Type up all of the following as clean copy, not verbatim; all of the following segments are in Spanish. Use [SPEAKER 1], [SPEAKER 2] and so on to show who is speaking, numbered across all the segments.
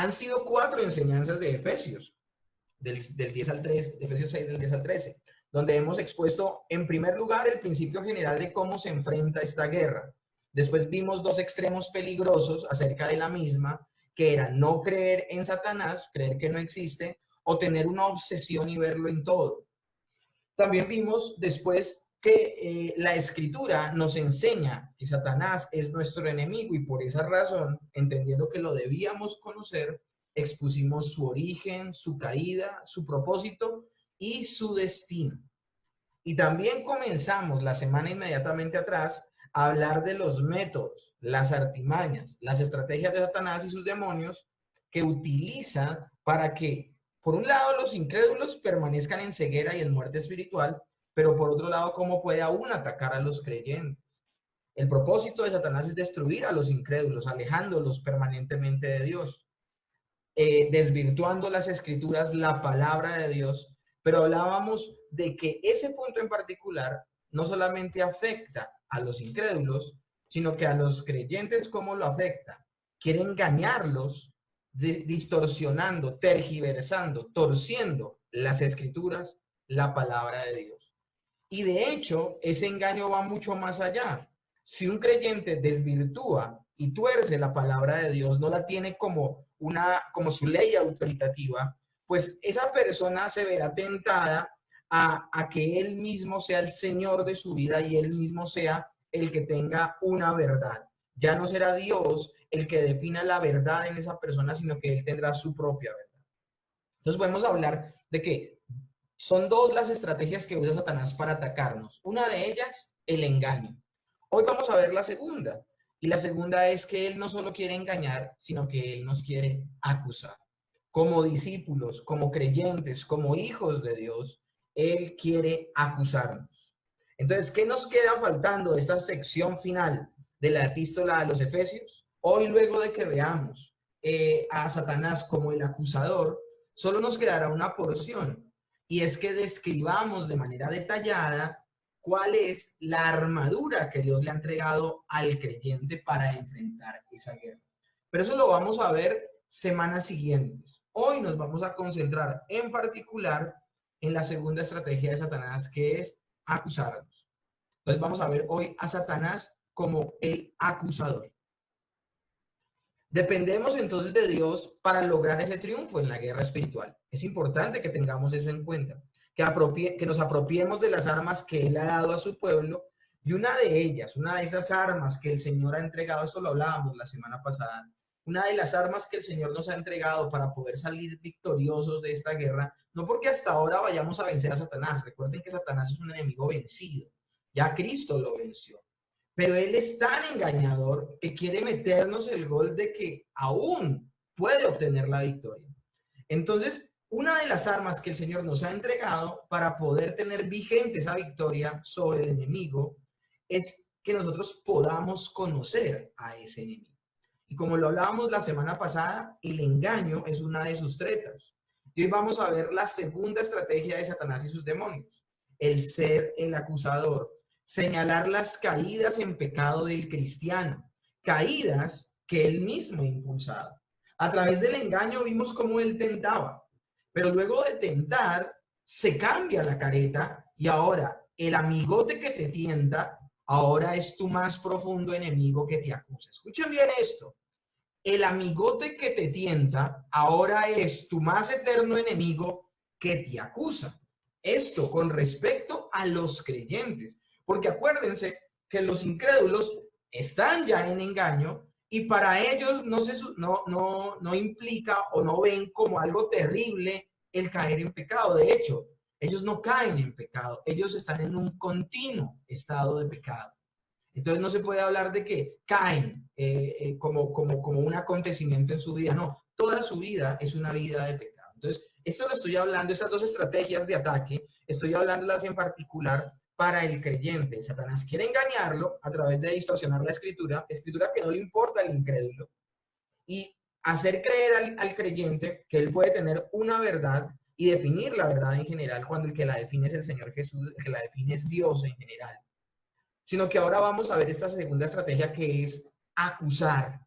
[SPEAKER 1] Han sido 4 enseñanzas de Efesios, del 10 al 13, de Efesios 6, del 10 al 13, donde hemos expuesto, en primer lugar, el principio general de cómo se enfrenta esta guerra. Después vimos 2 extremos peligrosos acerca de la misma, que era no creer en Satanás, creer que no existe, o tener una obsesión y verlo en todo. También vimos después que la escritura nos enseña que Satanás es nuestro enemigo y por esa razón, entendiendo que lo debíamos conocer, expusimos su origen, su caída, su propósito y su destino. Y también comenzamos la semana inmediatamente atrás a hablar de los métodos, las artimañas, las estrategias de Satanás y sus demonios que utiliza para que, por un lado, los incrédulos permanezcan en ceguera y en muerte espiritual, pero por otro lado, cómo puede aún atacar a los creyentes. El propósito de Satanás es destruir a los incrédulos, alejándolos permanentemente de Dios, desvirtuando las escrituras, la palabra de Dios, pero hablábamos de que ese punto en particular no solamente afecta a los incrédulos, sino que a los creyentes, ¿cómo lo afecta? Quiere engañarlos, distorsionando, tergiversando, torciendo las escrituras, la palabra de Dios. Y de hecho, ese engaño va mucho más allá. Si un creyente desvirtúa y tuerce la palabra de Dios, no la tiene como su ley autoritativa, pues esa persona se verá tentada a que él mismo sea el Señor de su vida y él mismo sea el que tenga una verdad. Ya no será Dios el que defina la verdad en esa persona, sino que él tendrá su propia verdad. Entonces podemos hablar de que son 2 las estrategias que usa Satanás para atacarnos. Una de ellas, el engaño. Hoy vamos a ver la segunda. Y la segunda es que él no solo quiere engañar, sino que él nos quiere acusar. Como discípulos, como creyentes, como hijos de Dios, él quiere acusarnos. Entonces, ¿qué nos queda faltando de esta sección final de la epístola a los Efesios? Hoy, luego de que veamos a Satanás como el acusador, solo nos quedará una porción, y es que describamos de manera detallada cuál es la armadura que Dios le ha entregado al creyente para enfrentar esa guerra. Pero eso lo vamos a ver semanas siguientes. Hoy nos vamos a concentrar en particular en la segunda estrategia de Satanás, que es acusarnos. Entonces vamos a ver hoy a Satanás como el acusador. Dependemos entonces de Dios para lograr ese triunfo en la guerra espiritual. Es importante que tengamos eso en cuenta, que nos apropiemos de las armas que Él ha dado a su pueblo, y una de ellas, una de esas armas que el Señor ha entregado, esto lo hablábamos la semana pasada, una de las armas que el Señor nos ha entregado para poder salir victoriosos de esta guerra, no porque hasta ahora vayamos a vencer a Satanás, recuerden que Satanás es un enemigo vencido, ya Cristo lo venció. Pero él es tan engañador que quiere meternos el gol de que aún puede obtener la victoria. Entonces, una de las armas que el Señor nos ha entregado para poder tener vigente esa victoria sobre el enemigo es que nosotros podamos conocer a ese enemigo. Y como lo hablábamos la semana pasada, el engaño es una de sus tretas. Y hoy vamos a ver la segunda estrategia de Satanás y sus demonios, el ser el acusador, señalar las caídas en pecado del cristiano, caídas que él mismo ha impulsado. A través del engaño vimos cómo él tentaba, pero luego de tentar, se cambia la careta y ahora el amigote que te tienta, ahora es tu más profundo enemigo que te acusa. Escuchen bien esto. El amigote que te tienta ahora es tu más eterno enemigo que te acusa. Esto con respecto a los creyentes. Porque acuérdense que los incrédulos están ya en engaño y para ellos no implica o no ven como algo terrible el caer en pecado. De hecho, ellos no caen en pecado, ellos están en un continuo estado de pecado. Entonces no se puede hablar de que caen como un acontecimiento en su vida. No, toda su vida es una vida de pecado. Entonces, esto lo estoy hablando, estas 2 estrategias de ataque, estoy hablándolas en particular para el creyente. Satanás quiere engañarlo a través de distorsionar la escritura que no le importa al incrédulo, y hacer creer al creyente que él puede tener una verdad y definir la verdad en general, cuando el que la define es el Señor Jesús, el que la define es Dios en general. Sino que ahora vamos a ver esta segunda estrategia, que es acusar.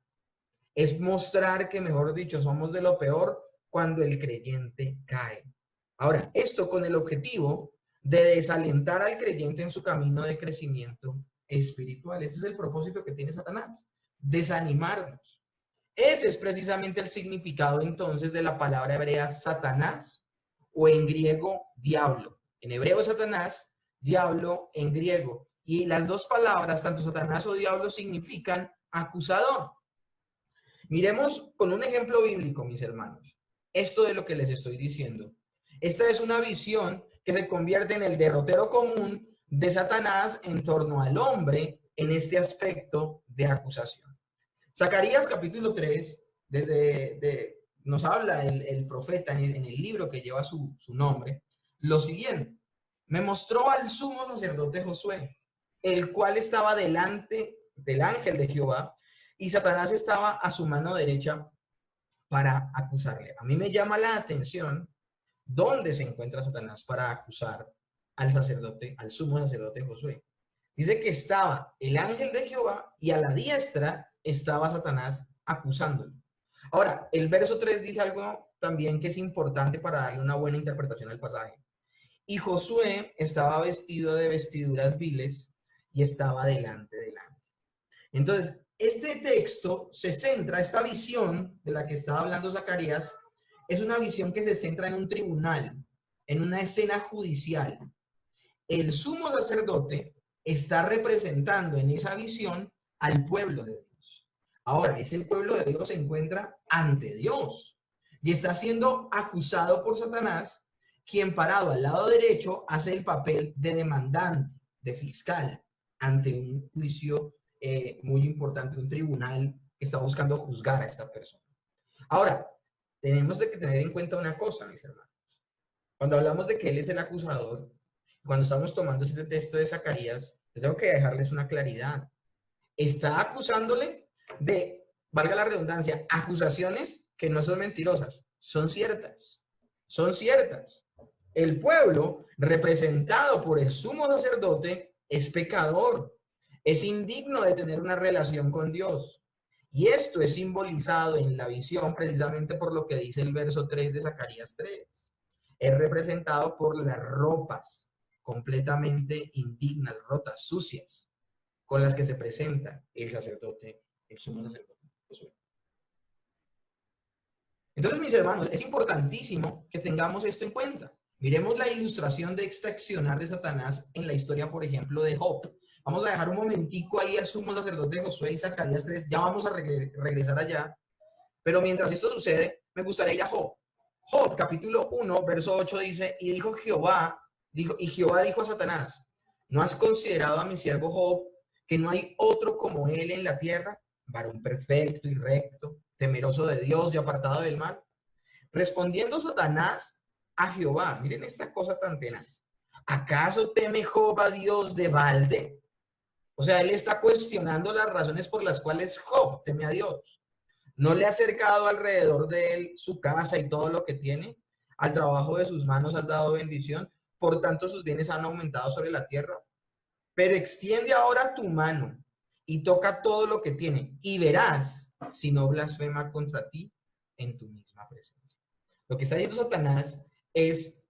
[SPEAKER 1] Es mostrar que, mejor dicho, somos de lo peor cuando el creyente cae. Ahora, esto con el objetivo de desalentar al creyente en su camino de crecimiento espiritual. Ese es el propósito que tiene Satanás, desanimarnos. Ese es precisamente el significado entonces de la palabra hebrea Satanás, o en griego diablo. En hebreo Satanás, diablo en griego. Y las dos palabras, tanto Satanás o diablo, significan acusador. Miremos con un ejemplo bíblico, mis hermanos, esto de lo que les estoy diciendo. Esta es una visión que se convierte en el derrotero común de Satanás en torno al hombre en este aspecto de acusación. Zacarías capítulo 3, nos habla el profeta en el libro que lleva su nombre, lo siguiente: me mostró al sumo sacerdote Josué, el cual estaba delante del ángel de Jehová, y Satanás estaba a su mano derecha para acusarle. A mí me llama la atención dónde se encuentra Satanás para acusar al sacerdote, al sumo sacerdote Josué. Dice que estaba el ángel de Jehová y a la diestra estaba Satanás acusándolo. Ahora, el verso 3 dice algo también que es importante para darle una buena interpretación al pasaje. Y Josué estaba vestido de vestiduras viles y estaba delante del ángel. Entonces, este texto se centra, esta visión de la que estaba hablando Zacarías, es una visión que se centra en un tribunal, en una escena judicial. El sumo sacerdote está representando en esa visión al pueblo de Dios. Ahora, ese pueblo de Dios se encuentra ante Dios y está siendo acusado por Satanás, quien parado al lado derecho hace el papel de demandante, de fiscal, ante un juicio muy importante, un tribunal que está buscando juzgar a esta persona. Ahora, tenemos que tener en cuenta una cosa, mis hermanos. Cuando hablamos de que él es el acusador, cuando estamos tomando este texto de Zacarías, yo tengo que dejarles una claridad. Está acusándole de, valga la redundancia, acusaciones que no son mentirosas, son ciertas. Son ciertas. El pueblo, representado por el sumo sacerdote, es pecador, es indigno de tener una relación con Dios. Y esto es simbolizado en la visión precisamente por lo que dice el verso 3 de Zacarías 3. Es representado por las ropas completamente indignas, rotas, sucias, con las que se presenta el sacerdote, el sumo sacerdote Josué. Entonces, mis hermanos, es importantísimo que tengamos esto en cuenta. Miremos la ilustración de este accionar de Satanás en la historia, por ejemplo, de Job. Vamos a dejar un momentico ahí al sumo sacerdote Josué y Zacarías 3, ya vamos a regresar allá. Pero mientras esto sucede, me gustaría ir a Job. Job, capítulo 1, verso 8 dice, y Jehová dijo a Satanás, ¿no has considerado a mi siervo Job, que no hay otro como él en la tierra, varón perfecto y recto, temeroso de Dios y apartado del mal? Respondiendo Satanás a Jehová, miren esta cosa tan tenaz, ¿acaso teme Job a Dios de balde? O sea, él está cuestionando las razones por las cuales Job teme a Dios. ¿No le ha acercado alrededor de él su casa y todo lo que tiene? Al trabajo de sus manos has dado bendición, por tanto sus bienes han aumentado sobre la tierra. Pero extiende ahora tu mano y toca todo lo que tiene, y verás si no blasfema contra ti en tu misma presencia. Lo que está diciendo Satanás es,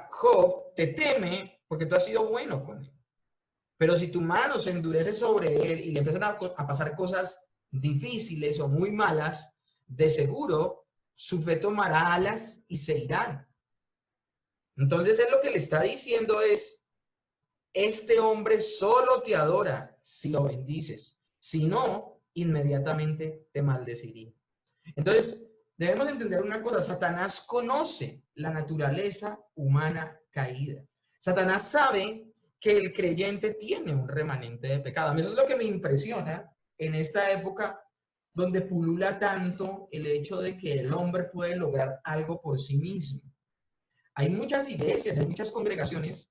[SPEAKER 1] Job te teme porque tú has sido bueno con él. Pero si tu mano se endurece sobre él y le empiezan a pasar cosas difíciles o muy malas, de seguro su fe tomará alas y se irán. Entonces él lo que le está diciendo es, este hombre solo te adora si lo bendices, si no, inmediatamente te maldeciría. Entonces debemos entender una cosa, Satanás conoce la naturaleza humana caída. Satanás sabe que el creyente tiene un remanente de pecado. A mí eso es lo que me impresiona en esta época donde pulula tanto el hecho de que el hombre puede lograr algo por sí mismo. Hay muchas iglesias, hay muchas congregaciones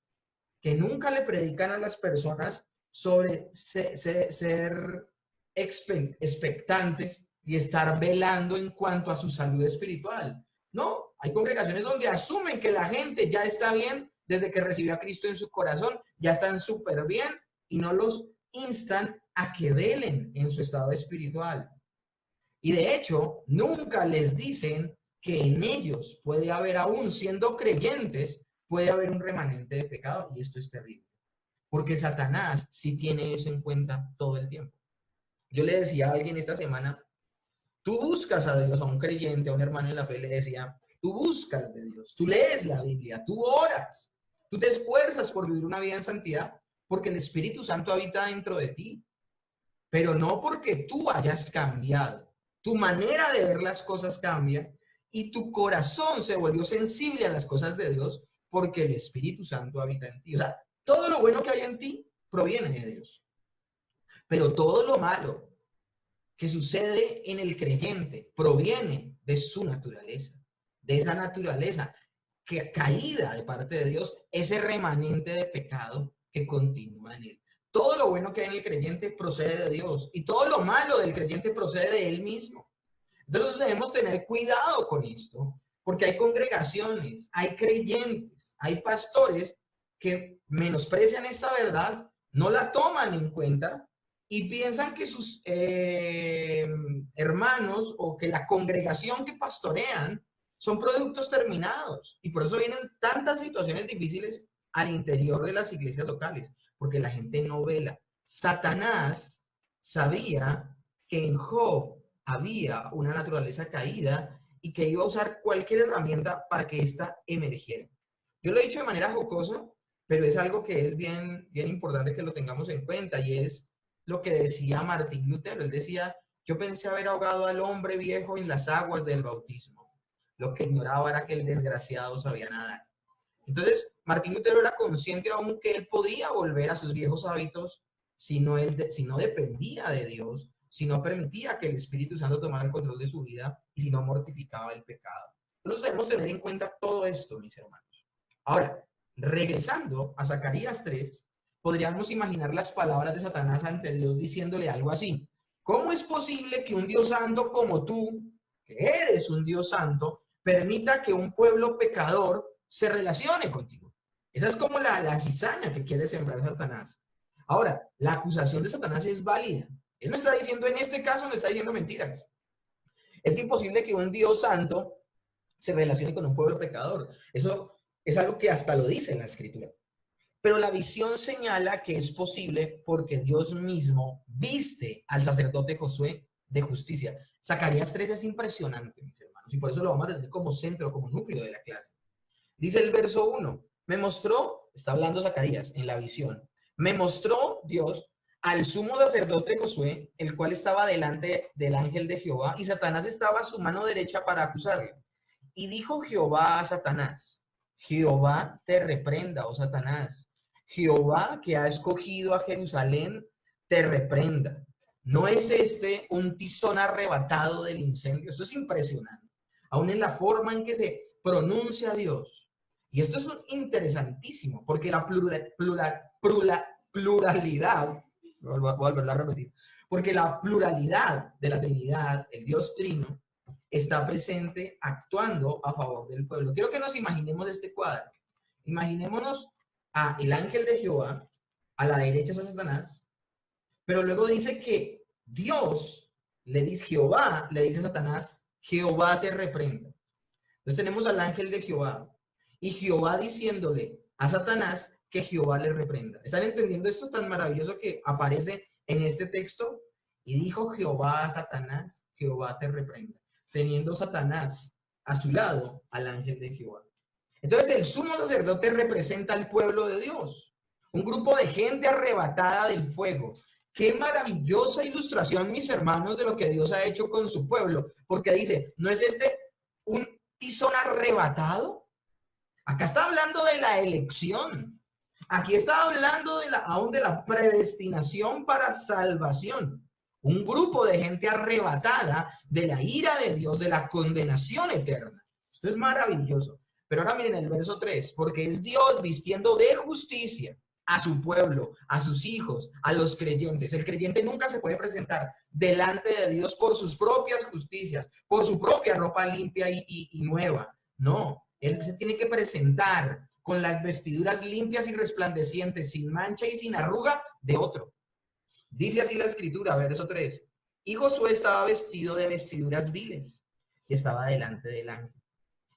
[SPEAKER 1] que nunca le predican a las personas sobre ser expectantes y estar velando en cuanto a su salud espiritual. No, hay congregaciones donde asumen que la gente ya está bien desde que recibió a Cristo en su corazón, ya están súper bien y no los instan a que velen en su estado espiritual. Y de hecho, nunca les dicen que en ellos puede haber, aún siendo creyentes, puede haber un remanente de pecado. Y esto es terrible. Porque Satanás sí tiene eso en cuenta todo el tiempo. Yo le decía a alguien esta semana, tú buscas a Dios, a un creyente, a un hermano en la fe, le decía, tú buscas de Dios, tú lees la Biblia, tú oras, tú te esfuerzas por vivir una vida en santidad, porque el Espíritu Santo habita dentro de ti, pero no porque tú hayas cambiado. Tu manera de ver las cosas cambia y tu corazón se volvió sensible a las cosas de Dios porque el Espíritu Santo habita en ti. O sea, todo lo bueno que hay en ti proviene de Dios, pero todo lo malo que sucede en el creyente proviene de su naturaleza, de esa naturaleza que caída de parte de Dios, ese remanente de pecado que continúa en él. Todo lo bueno que hay en el creyente procede de Dios y todo lo malo del creyente procede de él mismo. Entonces debemos tener cuidado con esto, porque hay congregaciones, hay creyentes, hay pastores que menosprecian esta verdad, no la toman en cuenta y piensan que sus hermanos o que la congregación que pastorean son productos terminados. Y por eso vienen tantas situaciones difíciles al interior de las iglesias locales, porque la gente no vela. Satanás sabía que en Job había una naturaleza caída y que iba a usar cualquier herramienta para que ésta emergiera. Yo lo he dicho de manera jocosa, pero es algo que es bien importante que lo tengamos en cuenta, y es lo que decía Martín Lutero. Él decía, yo pensé haber ahogado al hombre viejo en las aguas del bautismo. Lo que ignoraba era que el desgraciado sabía nadar. Entonces, Martín Lutero era consciente aún que él podía volver a sus viejos hábitos si no dependía de Dios, si no permitía que el Espíritu Santo tomara el control de su vida y si no mortificaba el pecado. Entonces debemos tener en cuenta todo esto, mis hermanos. Ahora, regresando a Zacarías 3, podríamos imaginar las palabras de Satanás ante Dios diciéndole algo así. ¿Cómo es posible que un Dios santo como tú, que eres un Dios santo, permita que un pueblo pecador se relacione contigo? Esa es como la cizaña que quiere sembrar Satanás. Ahora, la acusación de Satanás es válida. Él no está diciendo, en este caso, no está diciendo mentiras. Es imposible que un Dios santo se relacione con un pueblo pecador. Eso es algo que hasta lo dice en la Escritura. Pero la visión señala que es posible porque Dios mismo viste al sacerdote Josué de justicia. Zacarías 3 es impresionante, mis hermanos, y por eso lo vamos a tener como centro, como núcleo de la clase. Dice el verso 1, me mostró, está hablando Zacarías en la visión, me mostró Dios al sumo sacerdote Josué, el cual estaba delante del ángel de Jehová, y Satanás estaba a su mano derecha para acusarle. Y dijo Jehová a Satanás, Jehová te reprenda, oh Satanás. Jehová, que ha escogido a Jerusalén, te reprenda. ¿No es este un tizón arrebatado del incendio? Esto es impresionante. Aún en la forma en que se pronuncia a Dios. Y esto es interesantísimo, porque la pluralidad, voy a volverlo a repetir, porque la pluralidad de la Trinidad, el Dios Trino, está presente actuando a favor del pueblo. Quiero que nos imaginemos este cuadro. Imaginémonos a el ángel de Jehová, a la derecha es a Satanás, pero luego dice que Dios le dice, Jehová le dice a Satanás, Jehová te reprenda. Entonces tenemos al ángel de Jehová y Jehová diciéndole a Satanás que Jehová le reprenda. ¿Están entendiendo esto tan maravilloso que aparece en este texto? Y dijo Jehová a Satanás, Jehová te reprenda, teniendo Satanás a su lado al ángel de Jehová. Entonces el sumo sacerdote representa al pueblo de Dios, un grupo de gente arrebatada del fuego. Qué maravillosa ilustración, mis hermanos, de lo que Dios ha hecho con su pueblo, porque dice, ¿no es este un tizón arrebatado? Acá está hablando de la elección. Aquí está hablando aún de la predestinación para salvación. Un grupo de gente arrebatada de la ira de Dios, de la condenación eterna. Esto es maravilloso. Pero ahora miren el verso 3, porque es Dios vistiendo de justicia a su pueblo, a sus hijos, a los creyentes. El creyente nunca se puede presentar delante de Dios por sus propias justicias, por su propia ropa limpia y nueva. No, él se tiene que presentar con las vestiduras limpias y resplandecientes, sin mancha y sin arruga de otro. Dice así la Escritura, verso 3. Y Josué estaba vestido de vestiduras viles y estaba delante del ángel.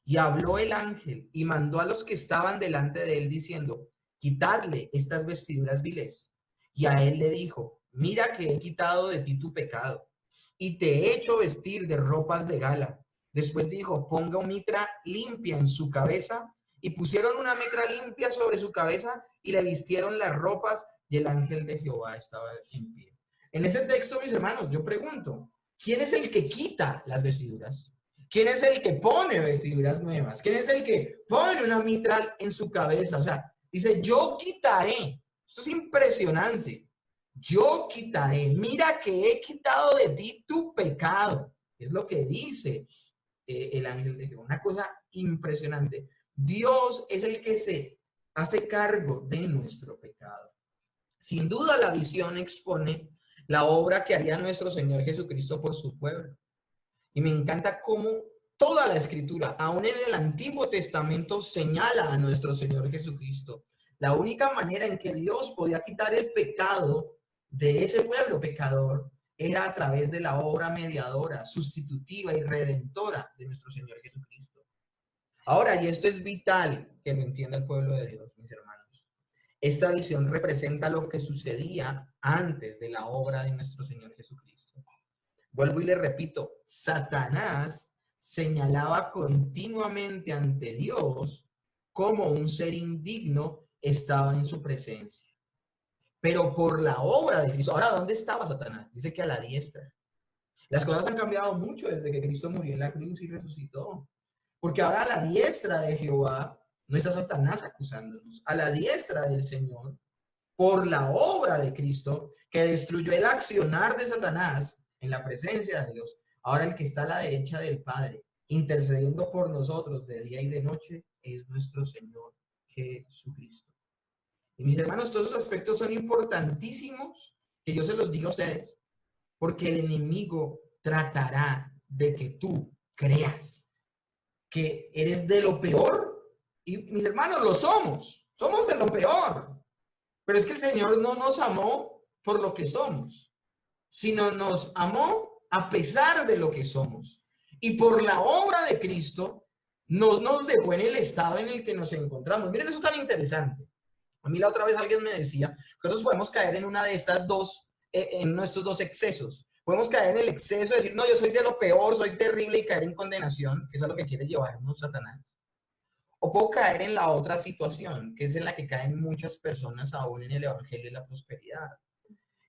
[SPEAKER 1] Y habló el ángel y mandó a los que estaban delante de él diciendo, quitadle estas vestiduras viles. Y a él le dijo, mira que he quitado de ti tu pecado y te he hecho vestir de ropas de gala. Después dijo, ponga una mitra limpia en su cabeza, y pusieron una mitra limpia sobre su cabeza y le vistieron las ropas, y el ángel de Jehová estaba en pie. En este texto, mis hermanos, yo pregunto, ¿quién es el que quita las vestiduras? ¿Quién es el que pone vestiduras nuevas? ¿Quién es el que pone una mitra en su cabeza? O sea, dice, yo quitaré. Esto es impresionante. Yo quitaré. Mira que he quitado de ti tu pecado. Es lo que dice el ángel de Jehová. Una cosa impresionante. Dios es el que se hace cargo de nuestro pecado. Sin duda la visión expone la obra que haría nuestro Señor Jesucristo por su pueblo. Y me encanta cómo toda la escritura, aún en el Antiguo Testamento, señala a nuestro Señor Jesucristo. La única manera en que Dios podía quitar el pecado de ese pueblo pecador era a través de la obra mediadora, sustitutiva y redentora de nuestro Señor Jesucristo. Ahora, y esto es vital que lo entienda el pueblo de Dios, mis hermanos. Esta visión representa lo que sucedía antes de la obra de nuestro Señor Jesucristo. Vuelvo y le repito, Satanás señalaba continuamente ante Dios como un ser indigno estaba en su presencia. Pero por la obra de Cristo. Ahora, ¿dónde estaba Satanás? Dice que a la diestra. Las cosas han cambiado mucho desde que Cristo murió en la cruz y resucitó. Porque ahora a la diestra de Jehová no está Satanás acusándonos. A la diestra del Señor, por la obra de Cristo, que destruyó el accionar de Satanás en la presencia de Dios, ahora el que está a la derecha del Padre, intercediendo por nosotros de día y de noche, es nuestro Señor Jesucristo. Y mis hermanos, todos esos aspectos son importantísimos que yo se los diga a ustedes, porque el enemigo tratará de que tú creas que eres de lo peor, y mis hermanos, lo somos de lo peor, pero es que el Señor no nos amó por lo que somos, sino nos amó a pesar de lo que somos, y por la obra de Cristo nos dejó en el estado en el que nos encontramos. Miren, eso es tan interesante. A mí la otra vez alguien me decía que nosotros podemos caer en una de estas dos, en nuestros dos excesos. Podemos caer en el exceso de decir, no, yo soy de lo peor, soy terrible, y caer en condenación, que es a lo que quiere llevarnos Satanás. O puedo caer en la otra situación, que es en la que caen muchas personas aún en el Evangelio de la Prosperidad.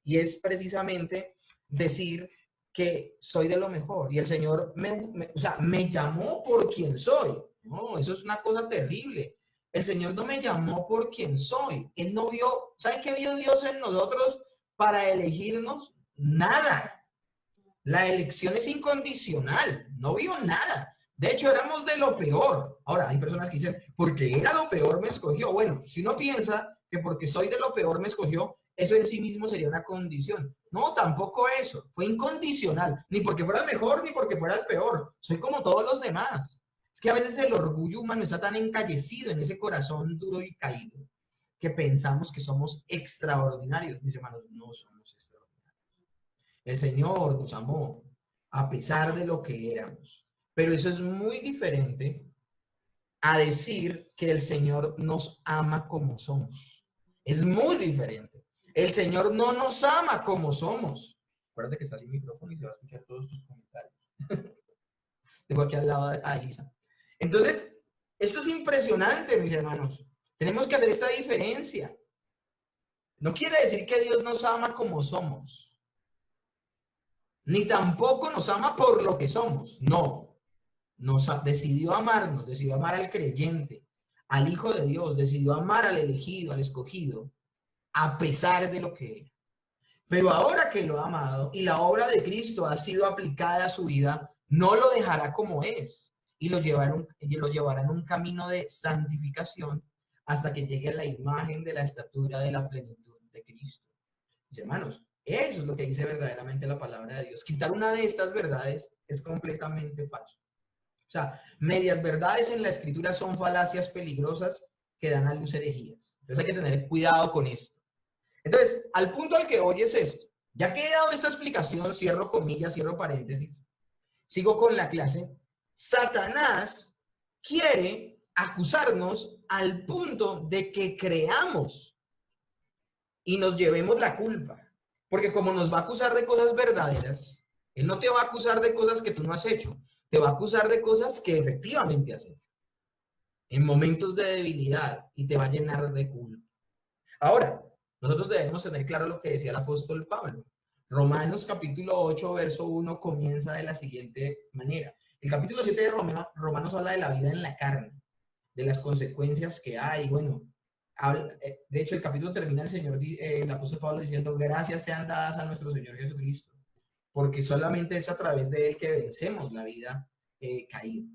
[SPEAKER 1] Y es precisamente decir que soy de lo mejor. Y el Señor me llamó por quien soy. No, eso es una cosa terrible. El Señor no me llamó por quien soy. Él no vio, ¿sabe qué vio Dios en nosotros para elegirnos? Nada. La elección es incondicional. No vio nada. De hecho, éramos de lo peor. Ahora, hay personas que dicen, porque era lo peor me escogió. Bueno, si uno piensa que porque soy de lo peor me escogió, eso en sí mismo sería una condición. No, tampoco eso. Fue incondicional. Ni porque fuera el mejor, ni porque fuera el peor. Soy como todos los demás. Es que a veces el orgullo humano está tan encallecido en ese corazón duro y caído que pensamos que somos extraordinarios. Mis hermanos, no somos extraordinarios. El Señor nos amó a pesar de lo que éramos. Pero eso es muy diferente a decir que el Señor nos ama como somos. Es muy diferente. El Señor no nos ama como somos. Acuérdate que está sin micrófono y se va a escuchar todos tus comentarios. Tengo aquí al lado a Elisa. Entonces, esto es impresionante, mis hermanos. Tenemos que hacer esta diferencia. No quiere decir que Dios nos ama como somos. Ni tampoco nos ama por lo que somos. No. Decidió amarnos, decidió amar al creyente, al Hijo de Dios, decidió amar al elegido, al escogido, a pesar de lo que era. Pero ahora que lo ha amado y la obra de Cristo ha sido aplicada a su vida, no lo dejará como es y lo llevará en un camino de santificación hasta que llegue a la imagen de la estatura de la plenitud de Cristo. Mis hermanos, eso es lo que dice verdaderamente la palabra de Dios. Quitar una de estas verdades es completamente falso. O sea, medias verdades en la Escritura son falacias peligrosas que dan a luz herejías. Entonces hay que tener cuidado con esto. Entonces, al punto al que hoy es esto. Ya que he dado esta explicación, cierro comillas, cierro paréntesis, sigo con la clase. Satanás quiere acusarnos al punto de que creamos y nos llevemos la culpa. Porque como nos va a acusar de cosas verdaderas, él no te va a acusar de cosas que tú no has hecho, te va a acusar de cosas que efectivamente has hecho en momentos de debilidad y te va a llenar de culpa. Ahora, nosotros debemos tener claro lo que decía el apóstol Pablo. Romanos capítulo 8, verso 1 comienza de la siguiente manera. El capítulo 7 de Romanos habla de la vida en la carne, de las consecuencias que hay. Bueno, de hecho el capítulo termina el apóstol Pablo diciendo, gracias sean dadas a nuestro Señor Jesucristo, porque solamente es a través de él que vencemos la vida caída.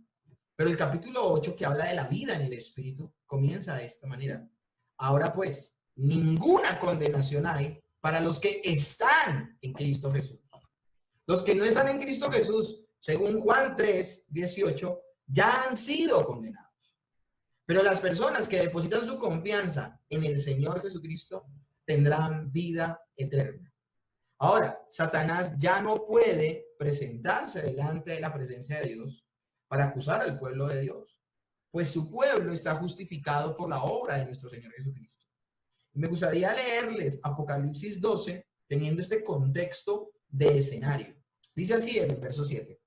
[SPEAKER 1] Pero el capítulo 8, que habla de la vida en el Espíritu, comienza de esta manera. Ahora pues, ninguna condenación hay para los que están en Cristo Jesús. Los que no están en Cristo Jesús, según Juan 3, 18, ya han sido condenados. Pero las personas que depositan su confianza en el Señor Jesucristo tendrán vida eterna. Ahora, Satanás ya no puede presentarse delante de la presencia de Dios para acusar al pueblo de Dios, pues su pueblo está justificado por la obra de nuestro Señor Jesucristo. Me gustaría leerles Apocalipsis 12, teniendo este contexto de escenario. Dice así en el verso 7.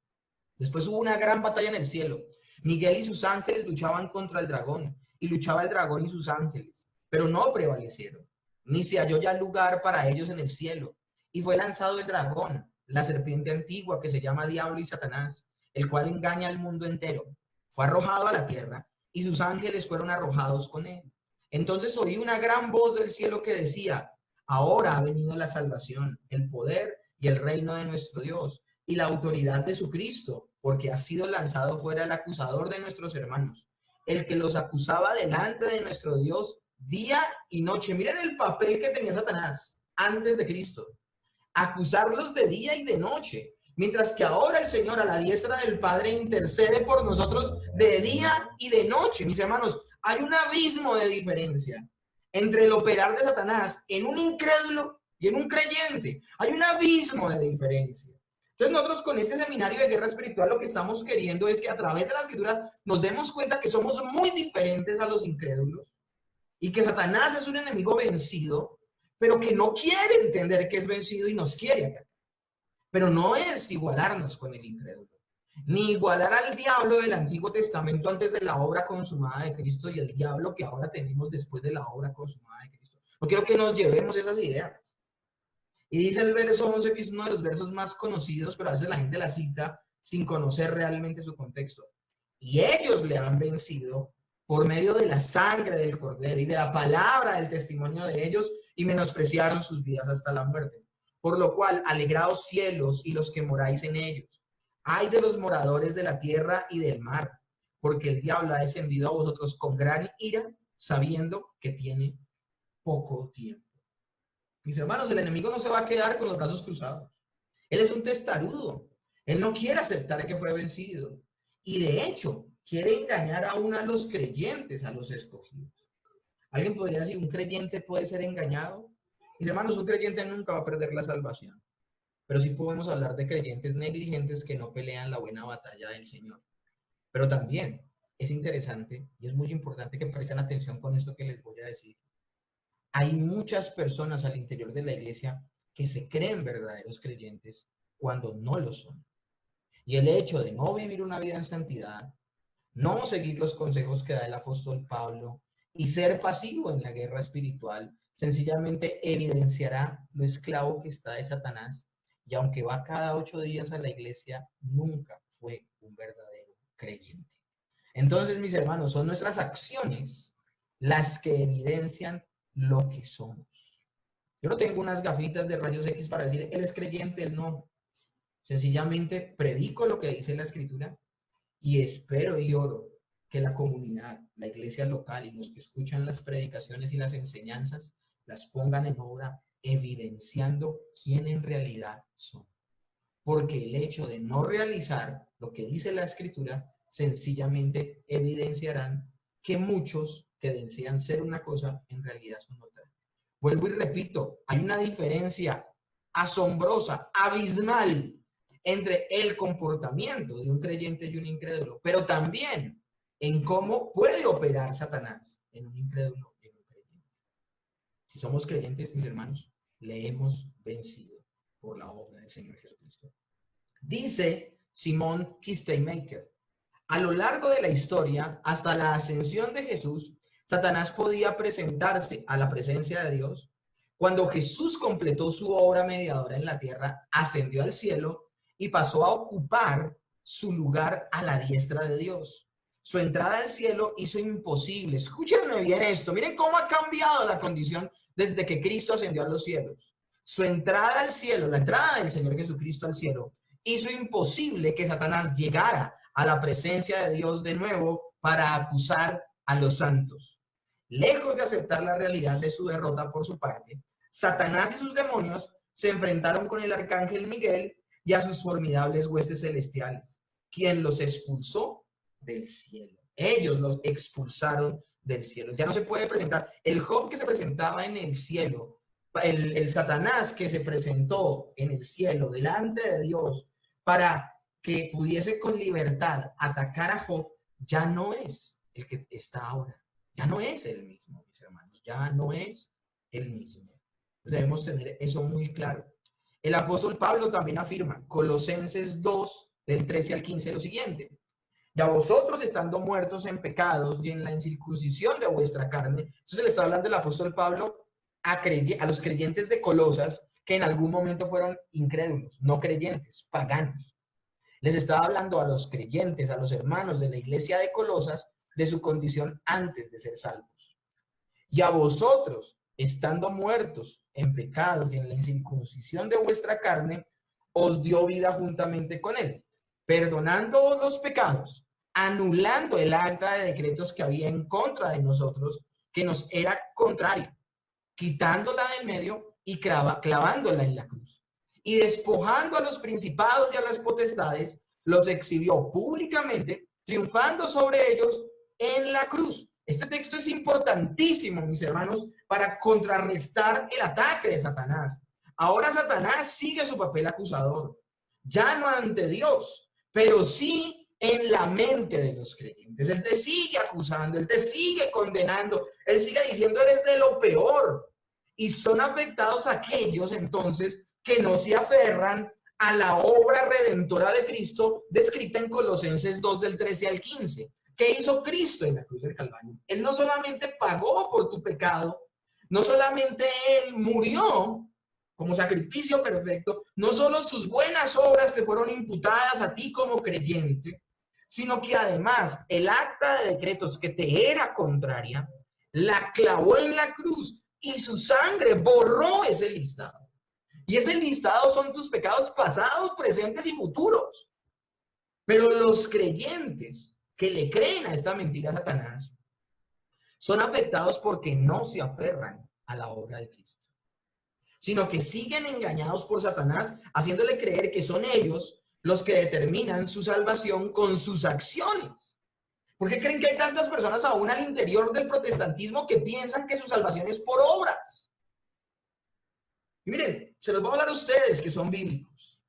[SPEAKER 1] Después hubo una gran batalla en el cielo. Miguel y sus ángeles luchaban contra el dragón, y luchaba el dragón y sus ángeles, pero no prevalecieron, ni se halló ya lugar para ellos en el cielo. Y fue lanzado el dragón, la serpiente antigua que se llama Diablo y Satanás, el cual engaña al mundo entero. Fue arrojado a la tierra, y sus ángeles fueron arrojados con él. Entonces oí una gran voz del cielo que decía, ahora ha venido la salvación, el poder y el reino de nuestro Dios, y la autoridad de su Cristo, porque ha sido lanzado fuera el acusador de nuestros hermanos, el que los acusaba delante de nuestro Dios día y noche. Miren el papel que tenía Satanás antes de Cristo, acusarlos de día y de noche, mientras que ahora el Señor a la diestra del Padre intercede por nosotros de día y de noche. Mis hermanos, hay un abismo de diferencia entre el operar de Satanás en un incrédulo y en un creyente. Hay un abismo de diferencia. Entonces nosotros con este seminario de guerra espiritual lo que estamos queriendo es que a través de la escritura nos demos cuenta que somos muy diferentes a los incrédulos y que Satanás es un enemigo vencido, pero que no quiere entender que es vencido y nos quiere atacar. Pero no es igualarnos con el incrédulo, ni igualar al diablo del Antiguo Testamento antes de la obra consumada de Cristo y el diablo que ahora tenemos después de la obra consumada de Cristo. No quiero que nos llevemos esas ideas. Y dice el verso 11, que es uno de los versos más conocidos, pero a veces la gente la cita sin conocer realmente su contexto. Y ellos le han vencido por medio de la sangre del Cordero y de la palabra del testimonio de ellos, y menospreciaron sus vidas hasta la muerte. Por lo cual, alegraos cielos y los que moráis en ellos. Ay de los moradores de la tierra y del mar, porque el diablo ha descendido a vosotros con gran ira, sabiendo que tiene poco tiempo. Mis hermanos, el enemigo no se va a quedar con los brazos cruzados. Él es un testarudo. Él no quiere aceptar que fue vencido. Y de hecho, quiere engañar aún a los creyentes, a los escogidos. ¿Alguien podría decir, un creyente puede ser engañado? Mis hermanos, un creyente nunca va a perder la salvación. Pero sí podemos hablar de creyentes negligentes que no pelean la buena batalla del Señor. Pero también es interesante y es muy importante que presten atención con esto que les voy a decir. Hay muchas personas al interior de la iglesia que se creen verdaderos creyentes cuando no lo son. Y el hecho de no vivir una vida en santidad, no seguir los consejos que da el apóstol Pablo y ser pasivo en la guerra espiritual, sencillamente evidenciará lo esclavo que está de Satanás. Y aunque va cada 8 días a la iglesia, nunca fue un verdadero creyente. Entonces, mis hermanos, son nuestras acciones las que evidencian lo que somos. Yo no tengo unas gafitas de rayos X para decir, él es creyente, él no. Sencillamente predico lo que dice la Escritura y espero y oro que la comunidad, la iglesia local y los que escuchan las predicaciones y las enseñanzas las pongan en obra evidenciando quién en realidad son. Porque el hecho de no realizar lo que dice la Escritura sencillamente evidenciarán que muchos que desean ser una cosa en realidad son otra. Vuelvo y repito, hay una diferencia asombrosa, abismal entre el comportamiento de un creyente y un incrédulo, pero también en cómo puede operar Satanás en un incrédulo y en un creyente. Si somos creyentes, mis hermanos, le hemos vencido por la obra del Señor Jesucristo. Dice Simón Kistemaker, a lo largo de la historia, hasta la ascensión de Jesús, Satanás podía presentarse a la presencia de Dios. Cuando Jesús completó su obra mediadora en la tierra, ascendió al cielo y pasó a ocupar su lugar a la diestra de Dios. Su entrada al cielo hizo imposible. Escúchenme bien esto. Miren cómo ha cambiado la condición desde que Cristo ascendió a los cielos. Su entrada al cielo, la entrada del Señor Jesucristo al cielo, hizo imposible que Satanás llegara a la presencia de Dios de nuevo para acusar a los santos. Lejos de aceptar la realidad de su derrota por su parte, Satanás y sus demonios se enfrentaron con el arcángel Miguel y a sus formidables huestes celestiales, quien los expulsó del cielo. Ellos los expulsaron del cielo. Ya no se puede presentar. El Job que se presentaba en el cielo, el Satanás que se presentó en el cielo delante de Dios para que pudiese con libertad atacar a Job, ya no es el que está ahora. Ya no es el mismo, mis hermanos. Ya no es el mismo. Debemos tener eso muy claro. El apóstol Pablo también afirma, Colosenses 2, del 13 al 15, lo siguiente. Y a vosotros, estando muertos en pecados y en la incircuncisión de vuestra carne. Entonces le está hablando el apóstol Pablo a los creyentes de Colosas que en algún momento fueron incrédulos, no creyentes, paganos. Les estaba hablando a los creyentes, a los hermanos de la iglesia de Colosas, de su condición antes de ser salvos. Y a vosotros, estando muertos en pecados y en la incircuncisión de vuestra carne, os dio vida juntamente con él, perdonando los pecados, anulando el acta de decretos que había en contra de nosotros, que nos era contrario, quitándola del medio y clavándola en la cruz. Y despojando a los principados y a las potestades, los exhibió públicamente, triunfando sobre ellos en la cruz. Este texto es importantísimo, mis hermanos, para contrarrestar el ataque de Satanás. Ahora Satanás sigue su papel acusador, ya no ante Dios, pero sí en la mente de los creyentes. Él te sigue acusando, él te sigue condenando, él sigue diciendo eres de lo peor. Y son afectados aquellos entonces que no se aferran a la obra redentora de Cristo descrita en Colosenses 2 del 13 al 15. ¿Qué hizo Cristo en la cruz del Calvario? Él no solamente pagó por tu pecado, no solamente Él murió como sacrificio perfecto, no solo sus buenas obras te fueron imputadas a ti como creyente, sino que además el acta de decretos que te era contraria, la clavó en la cruz y su sangre borró ese listado. Y ese listado son tus pecados pasados, presentes y futuros. Pero los creyentes que le creen a esta mentira a Satanás son afectados porque no se aferran a la obra de Cristo, sino que siguen engañados por Satanás, haciéndole creer que son ellos los que determinan su salvación con sus acciones. ¿Por qué creen que hay tantas personas aún al interior del protestantismo que piensan que su salvación es por obras? Y miren, se los voy a hablar a ustedes que son bíblicos.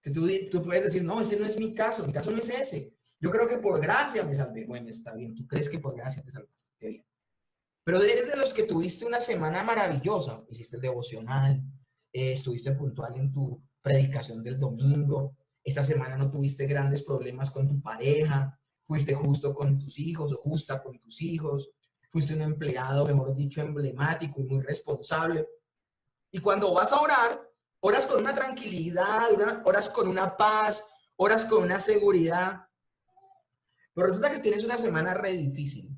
[SPEAKER 1] Que tú puedes decir, no, ese no es mi caso no es ese. Yo creo que por gracia me salvé. Bueno, está bien, tú crees que por gracia te salvaste. Qué bien. Pero eres de los que tuviste una semana maravillosa. Hiciste el devocional, estuviste puntual en tu predicación del domingo. Esta semana no tuviste grandes problemas con tu pareja. Fuiste justo con tus hijos o justa con tus hijos. Fuiste un empleado, mejor dicho, emblemático y muy responsable. Y cuando vas a orar, oras con una tranquilidad, oras con una paz, oras con una seguridad. Pero resulta que tienes una semana re difícil.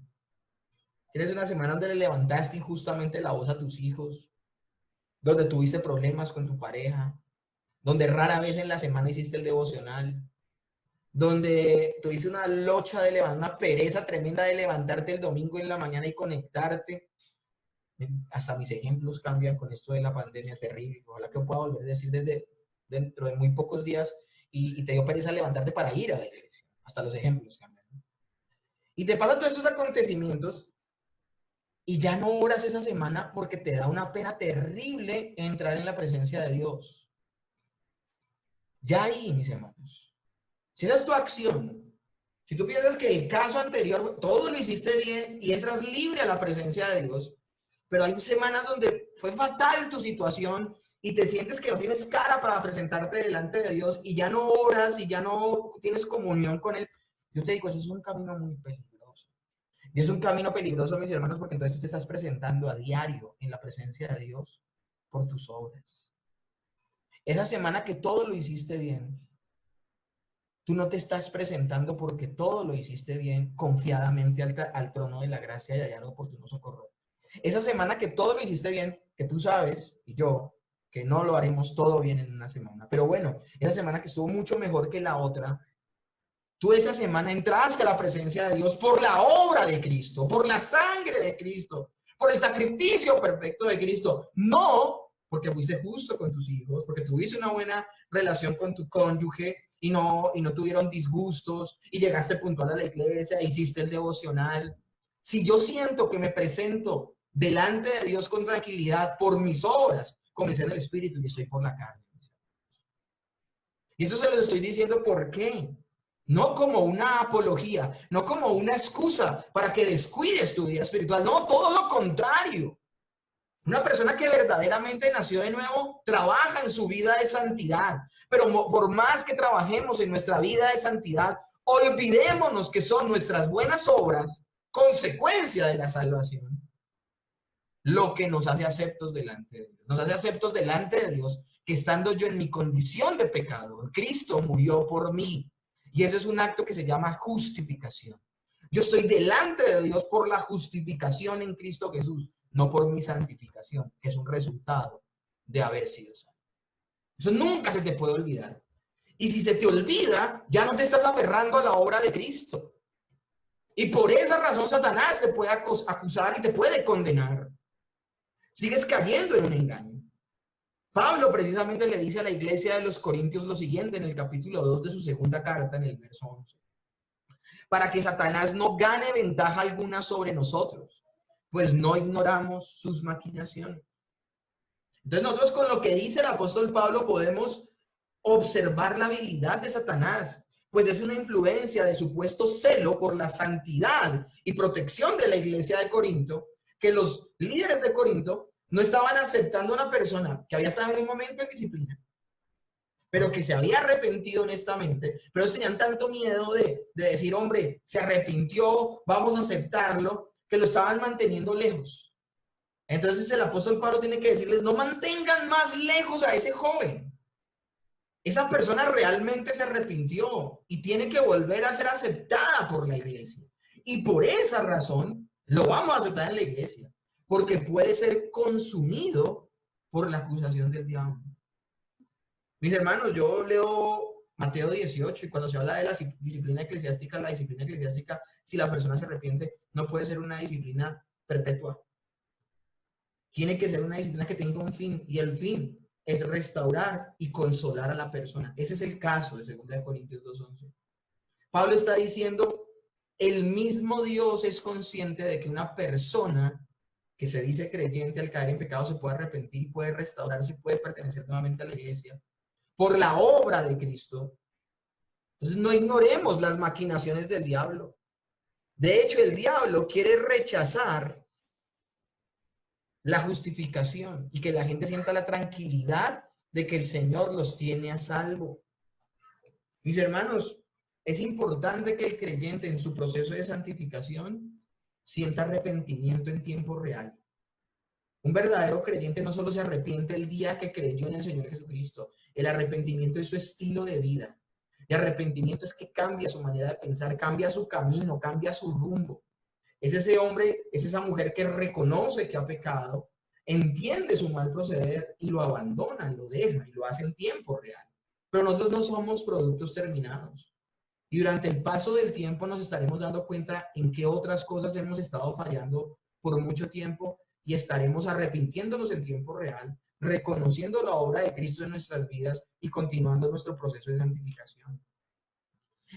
[SPEAKER 1] Tienes una semana donde le levantaste injustamente la voz a tus hijos, donde tuviste problemas con tu pareja, donde rara vez en la semana hiciste el devocional, donde tuviste una locha de levantar, una pereza tremenda de levantarte el domingo en la mañana y conectarte. Hasta mis ejemplos cambian con esto de la pandemia terrible. Ojalá que pueda volver a decir desde dentro de muy pocos días y te dio pereza levantarte para ir a la iglesia. Hasta los ejemplos cambian. Y te pasan todos estos acontecimientos y ya no oras esa semana porque te da una pena terrible entrar en la presencia de Dios. Ya ahí, mis hermanos, si esa es tu acción, si tú piensas que el caso anterior, todo lo hiciste bien y entras libre a la presencia de Dios, pero hay semanas donde fue fatal tu situación y te sientes que no tienes cara para presentarte delante de Dios y ya no oras y ya no tienes comunión con Él, yo te digo, eso es un camino muy peligroso. Y es un camino peligroso, mis hermanos, porque entonces tú te estás presentando a diario en la presencia de Dios por tus obras. Esa semana que todo lo hiciste bien, tú no te estás presentando porque todo lo hiciste bien confiadamente al trono de la gracia y hallar oportuno socorro. Esa semana que todo lo hiciste bien, que tú sabes, y yo, que no lo haremos todo bien en una semana. Pero bueno, esa semana que estuvo mucho mejor que la otra, tú esa semana entraste a la presencia de Dios por la obra de Cristo, por la sangre de Cristo, por el sacrificio perfecto de Cristo. No porque fuiste justo con tus hijos, porque tuviste una buena relación con tu cónyuge y no tuvieron disgustos y llegaste puntual a la iglesia, hiciste el devocional. Si yo siento que me presento delante de Dios con tranquilidad por mis obras, comencé en el Espíritu y estoy por la carne. Y eso se lo estoy diciendo ¿por qué? No como una apología, no como una excusa para que descuides tu vida espiritual. No, todo lo contrario. Una persona que verdaderamente nació de nuevo trabaja en su vida de santidad. Pero por más que trabajemos en nuestra vida de santidad, olvidémonos que son nuestras buenas obras consecuencia de la salvación. Lo que nos hace aceptos delante de Dios. Nos hace aceptos delante de Dios que estando yo en mi condición de pecador, Cristo murió por mí. Y ese es un acto que se llama justificación. Yo estoy delante de Dios por la justificación en Cristo Jesús, no por mi santificación, que es un resultado de haber sido salvo. Eso nunca se te puede olvidar. Y si se te olvida, ya no te estás aferrando a la obra de Cristo. Y por esa razón Satanás te puede acusar y te puede condenar. Sigues cayendo en un engaño. Pablo precisamente le dice a la iglesia de los Corintios lo siguiente en el capítulo 2 de su segunda carta, en el verso 11. Para que Satanás no gane ventaja alguna sobre nosotros, pues no ignoramos sus maquinaciones. Entonces nosotros con lo que dice el apóstol Pablo podemos observar la habilidad de Satanás, pues es una influencia de supuesto celo por la santidad y protección de la iglesia de Corinto, que los líderes de Corinto no estaban aceptando a una persona que había estado en un momento en disciplina, pero que se había arrepentido honestamente, pero ellos tenían tanto miedo de decir, hombre, se arrepintió, vamos a aceptarlo, que lo estaban manteniendo lejos. Entonces el apóstol Pablo tiene que decirles, no mantengan más lejos a ese joven. Esa persona realmente se arrepintió y tiene que volver a ser aceptada por la iglesia. Y por esa razón lo vamos a aceptar en la iglesia, porque puede ser consumido por la acusación del diablo. Mis hermanos, yo leo Mateo 18 y cuando se habla de la disciplina eclesiástica, si la persona se arrepiente, no puede ser una disciplina perpetua. Tiene que ser una disciplina que tenga un fin, y el fin es restaurar y consolar a la persona. Ese es el caso de 2 Corintios 2:11. Pablo está diciendo, el mismo Dios es consciente de que una persona que se dice creyente al caer en pecado se puede arrepentir, puede restaurarse, puede pertenecer nuevamente a la iglesia por la obra de Cristo. Entonces no ignoremos las maquinaciones del diablo. De hecho, el diablo quiere rechazar la justificación y que la gente sienta la tranquilidad de que el Señor los tiene a salvo. Mis hermanos, es importante que el creyente en su proceso de santificación sienta arrepentimiento en tiempo real. Un verdadero creyente no solo se arrepiente el día que creyó en el Señor Jesucristo, el arrepentimiento es su estilo de vida. El arrepentimiento es que cambia su manera de pensar, cambia su camino, cambia su rumbo. Es ese hombre, es esa mujer que reconoce que ha pecado, entiende su mal proceder y lo abandona, lo deja y lo hace en tiempo real. Pero nosotros no somos productos terminados. Y durante el paso del tiempo nos estaremos dando cuenta en qué otras cosas hemos estado fallando por mucho tiempo y estaremos arrepintiéndonos en tiempo real, reconociendo la obra de Cristo en nuestras vidas y continuando nuestro proceso de santificación.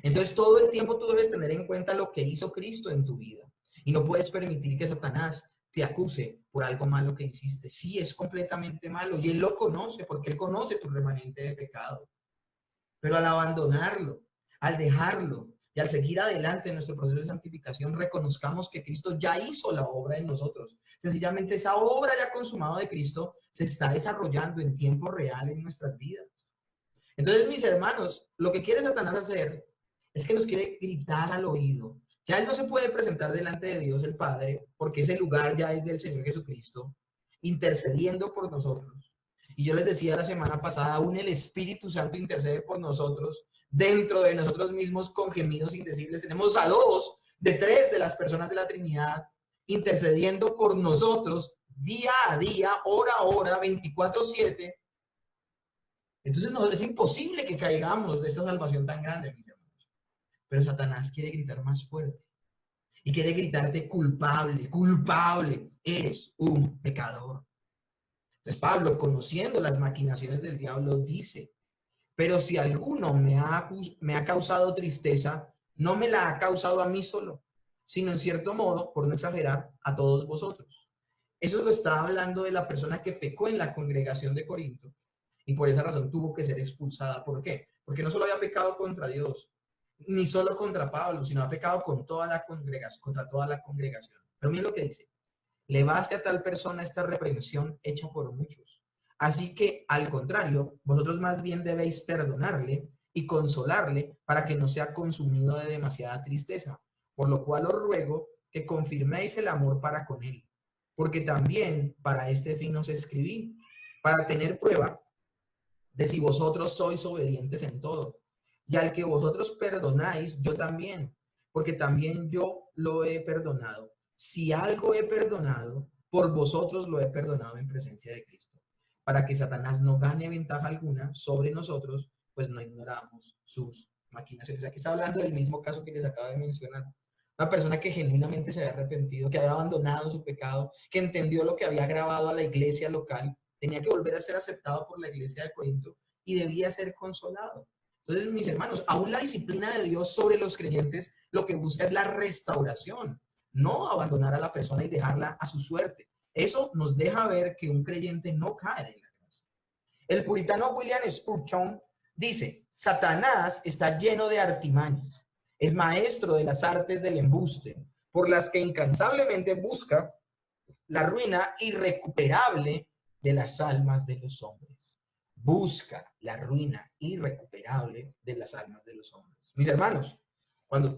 [SPEAKER 1] Entonces, todo el tiempo tú debes tener en cuenta lo que hizo Cristo en tu vida y no puedes permitir que Satanás te acuse por algo malo que hiciste. Sí, es completamente malo y Él lo conoce porque Él conoce tu remanente de pecado. Pero al abandonarlo, al dejarlo y al seguir adelante en nuestro proceso de santificación, reconozcamos que Cristo ya hizo la obra en nosotros. Sencillamente esa obra ya consumada de Cristo se está desarrollando en tiempo real en nuestras vidas. Entonces, mis hermanos, lo que quiere Satanás hacer es que nos quiere gritar al oído. Ya Él no se puede presentar delante de Dios el Padre, porque ese lugar ya es del Señor Jesucristo, intercediendo por nosotros. Y yo les decía la semana pasada, aún el Espíritu Santo intercede por nosotros, dentro de nosotros mismos con gemidos indecibles. Tenemos a 2 de 3 de las personas de la Trinidad intercediendo por nosotros día a día, hora a hora, 24/7. Entonces es imposible que caigamos de esta salvación tan grande, mis hermanos. Pero Satanás quiere gritar más fuerte. Y quiere gritarte culpable, culpable. Eres un pecador. Entonces Pablo, conociendo las maquinaciones del diablo, dice, pero si alguno me ha causado tristeza, no me la ha causado a mí solo, sino en cierto modo, por no exagerar, a todos vosotros. Eso lo está hablando de la persona que pecó en la congregación de Corinto. Y por esa razón tuvo que ser expulsada. ¿Por qué? Porque no solo había pecado contra Dios, ni solo contra Pablo, sino ha pecado con toda la congregación, contra toda la congregación. Pero miren lo que dice. Le baste a tal persona esta reprensión hecha por muchos. Así que, al contrario, vosotros más bien debéis perdonarle y consolarle para que no sea consumido de demasiada tristeza. Por lo cual os ruego que confirméis el amor para con él. Porque también para este fin os escribí, para tener prueba de si vosotros sois obedientes en todo. Y al que vosotros perdonáis, yo también, porque también yo lo he perdonado. Si algo he perdonado, por vosotros lo he perdonado en presencia de Cristo, para que Satanás no gane ventaja alguna sobre nosotros, pues no ignoramos sus maquinaciones. Aquí está hablando del mismo caso que les acabo de mencionar. Una persona que genuinamente se había arrepentido, que había abandonado su pecado, que entendió lo que había grabado a la iglesia local, tenía que volver a ser aceptado por la iglesia de Corinto y debía ser consolado. Entonces, mis hermanos, aún la disciplina de Dios sobre los creyentes lo que busca es la restauración, no abandonar a la persona y dejarla a su suerte. Eso nos deja ver que un creyente no cae de la gracia. El puritano William Spurgeon dice, Satanás está lleno de artimañas, es maestro de las artes del embuste, por las que incansablemente busca la ruina irrecuperable de las almas de los hombres. Busca la ruina irrecuperable de las almas de los hombres. Mis hermanos, cuando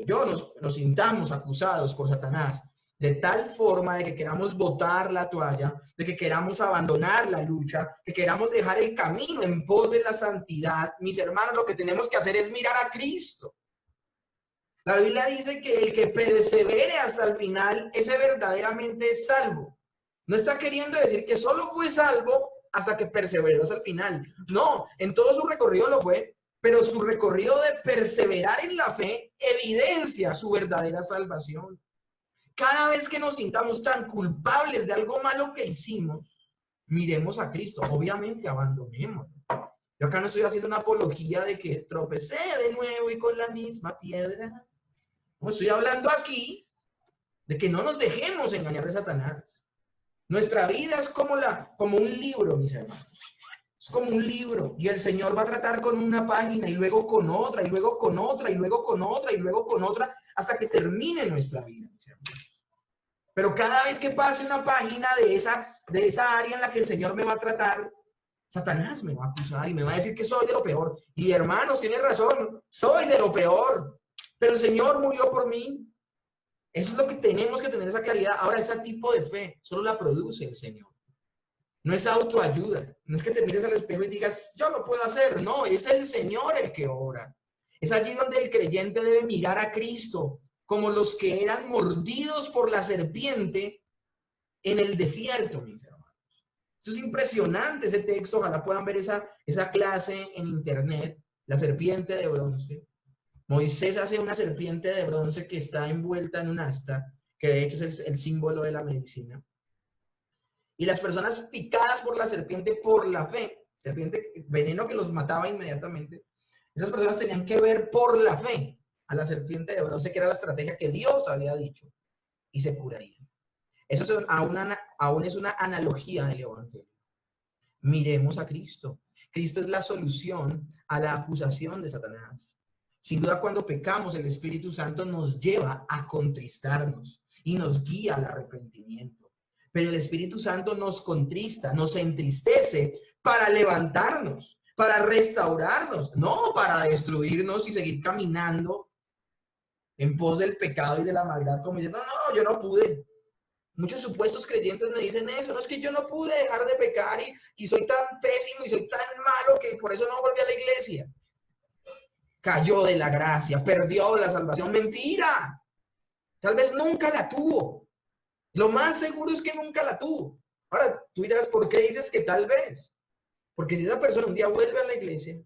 [SPEAKER 1] yo nos sintamos acusados por Satanás de tal forma de que queramos botar la toalla, de que queramos abandonar la lucha, que queramos dejar el camino en pos de la santidad, mis hermanos, lo que tenemos que hacer es mirar a Cristo. La Biblia dice que el que persevere hasta el final, ese verdaderamente es salvo. No está queriendo decir que solo fue salvo hasta que perseveró hasta el final. No, en todo su recorrido lo fue, pero su recorrido de perseverar en la fe evidencia su verdadera salvación. Cada vez que nos sintamos tan culpables de algo malo que hicimos, miremos a Cristo. Obviamente, abandonemos. Yo acá no estoy haciendo una apología de que tropecé de nuevo y con la misma piedra. No, estoy hablando aquí de que no nos dejemos engañar de Satanás. Nuestra vida es como un libro, mis hermanos. Es como un libro y el Señor va a tratar con una página y luego con otra y luego con otra y luego con otra y luego con otra hasta que termine nuestra vida, mis hermanos. Pero cada vez que pase una página de esa área en la que el Señor me va a tratar, Satanás me va a acusar y me va a decir que soy de lo peor. Y hermanos, tienen razón, soy de lo peor. Pero el Señor murió por mí. Eso es lo que tenemos que tener, esa claridad. Ahora, ese tipo de fe solo la produce el Señor. No es autoayuda. No es que te mires al espejo y digas, yo lo puedo hacer. No, es el Señor el que obra. Es allí donde el creyente debe mirar a Cristo, como los que eran mordidos por la serpiente en el desierto, mis hermanos. Esto es impresionante, ese texto. Ojalá puedan ver esa clase en internet, la serpiente de bronce. Moisés hace una serpiente de bronce que está envuelta en un asta, que de hecho es el símbolo de la medicina. Y las personas picadas por la serpiente por la fe, serpiente, veneno que los mataba inmediatamente, esas personas tenían que ver por la fe a la serpiente de bronce, que era la estrategia que Dios había dicho, y se curarían. Eso es aún es una analogía del Evangelio. Miremos a Cristo. Cristo es la solución a la acusación de Satanás. Sin duda, cuando pecamos, el Espíritu Santo nos lleva a contristarnos y nos guía al arrepentimiento. Pero el Espíritu Santo nos contrista, nos entristece para levantarnos, para restaurarnos, no para destruirnos y seguir caminando en pos del pecado y de la maldad, como diciendo, no, yo no pude. Muchos supuestos creyentes me dicen eso, no es que yo no pude dejar de pecar y soy tan pésimo y soy tan malo que por eso no volví a la iglesia. Cayó de la gracia, perdió la salvación. Mentira. Tal vez nunca la tuvo. Lo más seguro es que nunca la tuvo. Ahora, tú dirás, ¿por qué dices que tal vez? Porque si esa persona un día vuelve a la iglesia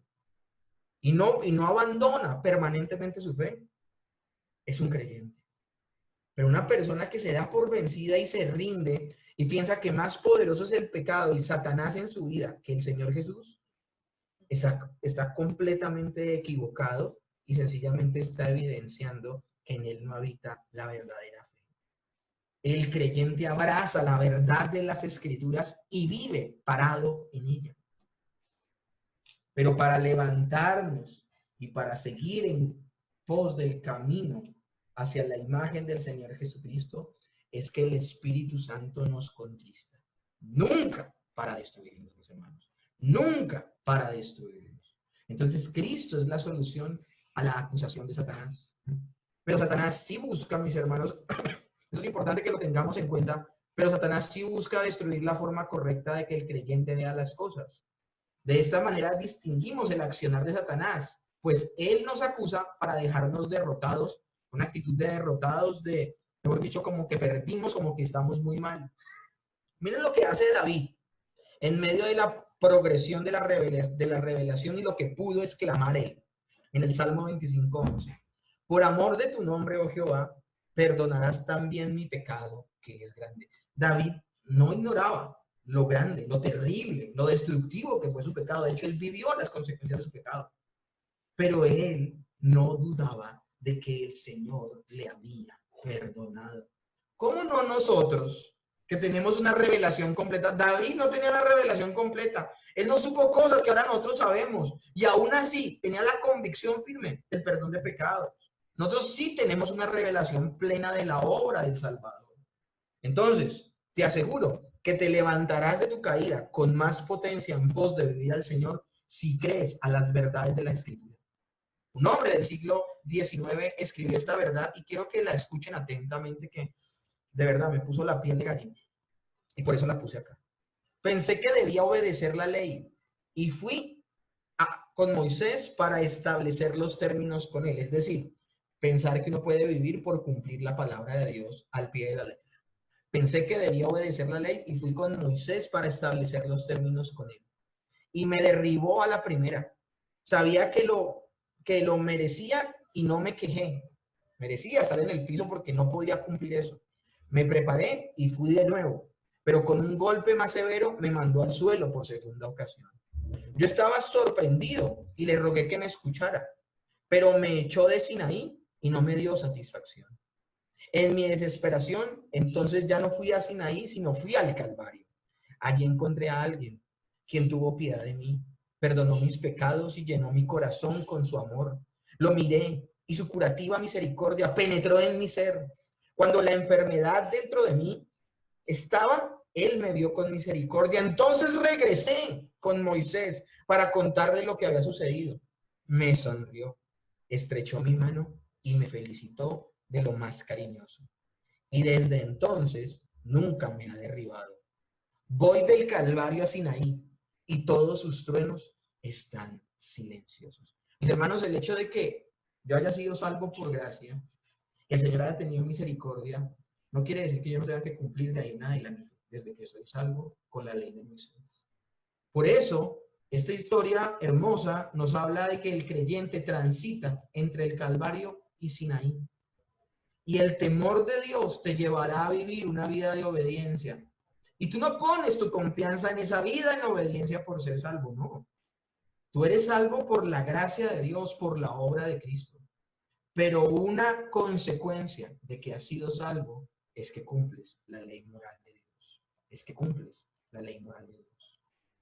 [SPEAKER 1] y no abandona permanentemente su fe, es un creyente. Pero una persona que se da por vencida y se rinde y piensa que más poderoso es el pecado y Satanás en su vida que el Señor Jesús, está completamente equivocado y sencillamente está evidenciando que en él no habita la verdadera fe. El creyente abraza la verdad de las Escrituras y vive parado en ella. Pero para levantarnos y para seguir en pos del camino hacia la imagen del Señor Jesucristo, es que el Espíritu Santo nos contrista. Nunca para destruirnos, mis hermanos. Nunca para destruirnos. Entonces, Cristo es la solución a la acusación de Satanás. Pero Satanás sí busca, mis hermanos, eso es importante que lo tengamos en cuenta, pero Satanás sí busca destruir la forma correcta de que el creyente vea las cosas. De esta manera distinguimos el accionar de Satanás, pues él nos acusa para dejarnos derrotados, una actitud de derrotados, mejor dicho, como que perdimos, como que estamos muy mal. Miren lo que hace David en medio de la progresión de la revelación y lo que pudo exclamar él en el Salmo 25:11. Por amor de tu nombre, oh Jehová, perdonarás también mi pecado, que es grande. David no ignoraba lo grande, lo terrible, lo destructivo que fue su pecado. De hecho, él vivió las consecuencias de su pecado. Pero él no dudaba de que el Señor le había perdonado. ¿Cómo no nosotros, que tenemos una revelación completa? David no tenía la revelación completa. Él no supo cosas que ahora nosotros sabemos. Y aún así tenía la convicción firme del perdón de pecados. Nosotros sí tenemos una revelación plena de la obra del Salvador. Entonces, te aseguro que te levantarás de tu caída con más potencia en pos de vivir al Señor si crees a las verdades de la Escritura. Un hombre del siglo XIX escribió esta verdad y quiero que la escuchen atentamente, que de verdad me puso la piel de gallina y por eso la puse acá. Pensé que debía obedecer la ley y fui con Moisés para establecer los términos con él, es decir, pensar que uno puede vivir por cumplir la palabra de Dios al pie de la letra. Pensé que debía obedecer la ley y fui con Moisés para establecer los términos con él. Y me derribó a la primera. Sabía que lo merecía y no me quejé. Merecía estar en el piso porque no podía cumplir eso. Me preparé y fui de nuevo, pero con un golpe más severo me mandó al suelo por segunda ocasión. Yo estaba sorprendido y le rogué que me escuchara, pero me echó de Sinaí y no me dio satisfacción. En mi desesperación, entonces ya no fui a Sinaí, sino fui al Calvario. Allí encontré a alguien quien tuvo piedad de mí, perdonó mis pecados y llenó mi corazón con su amor. Lo miré y su curativa misericordia penetró en mi ser. Cuando la enfermedad dentro de mí estaba, él me vio con misericordia. Entonces regresé con Moisés para contarle lo que había sucedido. Me sonrió, estrechó mi mano y me felicitó de lo más cariñoso. Y desde entonces nunca me ha derribado. Voy del Calvario a Sinaí y todos sus truenos están silenciosos. Mis hermanos, el hecho de que yo haya sido salvo por gracia, que el Señor haya tenido misericordia, no quiere decir que yo no tenga que cumplir de ahí en adelante, desde que soy salvo con la ley de Moisés. Por eso, esta historia hermosa nos habla de que el creyente transita entre el Calvario y Sinaí. Y el temor de Dios te llevará a vivir una vida de obediencia. Y tú no pones tu confianza en esa vida en obediencia por ser salvo, no. Tú eres salvo por la gracia de Dios, por la obra de Cristo. Pero una consecuencia de que has sido salvo es que cumples la ley moral de Dios. Es que cumples la ley moral de Dios.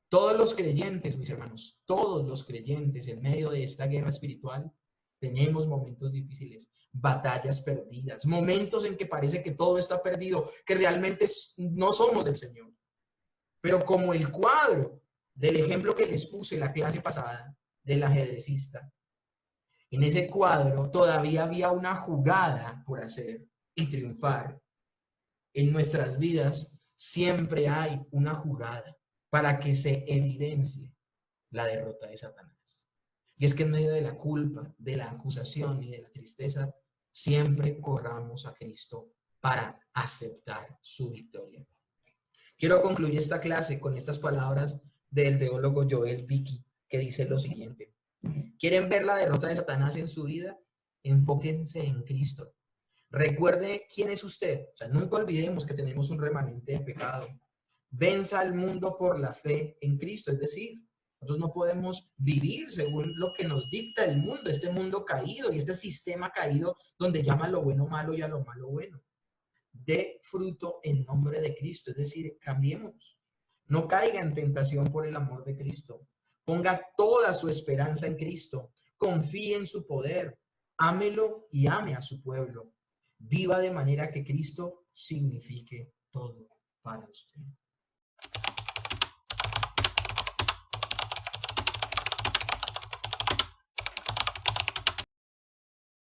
[SPEAKER 1] Todos los creyentes, mis hermanos, todos los creyentes en medio de esta guerra espiritual, tenemos momentos difíciles, batallas perdidas, momentos en que parece que todo está perdido, que realmente no somos del Señor. Pero como el cuadro del ejemplo que les puse la clase pasada del ajedrecista, en ese cuadro todavía había una jugada por hacer y triunfar. En nuestras vidas siempre hay una jugada para que se evidencie la derrota de Satanás. Y es que en medio de la culpa, de la acusación y de la tristeza, siempre corramos a Cristo para aceptar su victoria. Quiero concluir esta clase con estas palabras del teólogo Joel Vicky, que dice lo siguiente: ¿quieren ver la derrota de Satanás en su vida? Enfóquense en Cristo. Recuerde quién es usted. O sea, nunca olvidemos que tenemos un remanente de pecado. Venza al mundo por la fe en Cristo. Es decir, nosotros no podemos vivir según lo que nos dicta el mundo, este mundo caído y este sistema caído donde llama a lo bueno malo y a lo malo bueno. Dé fruto en nombre de Cristo. Es decir, cambiemos. No caiga en tentación por el amor de Cristo. Ponga toda su esperanza en Cristo. Confíe en su poder. Ámelo y ame a su pueblo. Viva de manera que Cristo signifique todo para usted.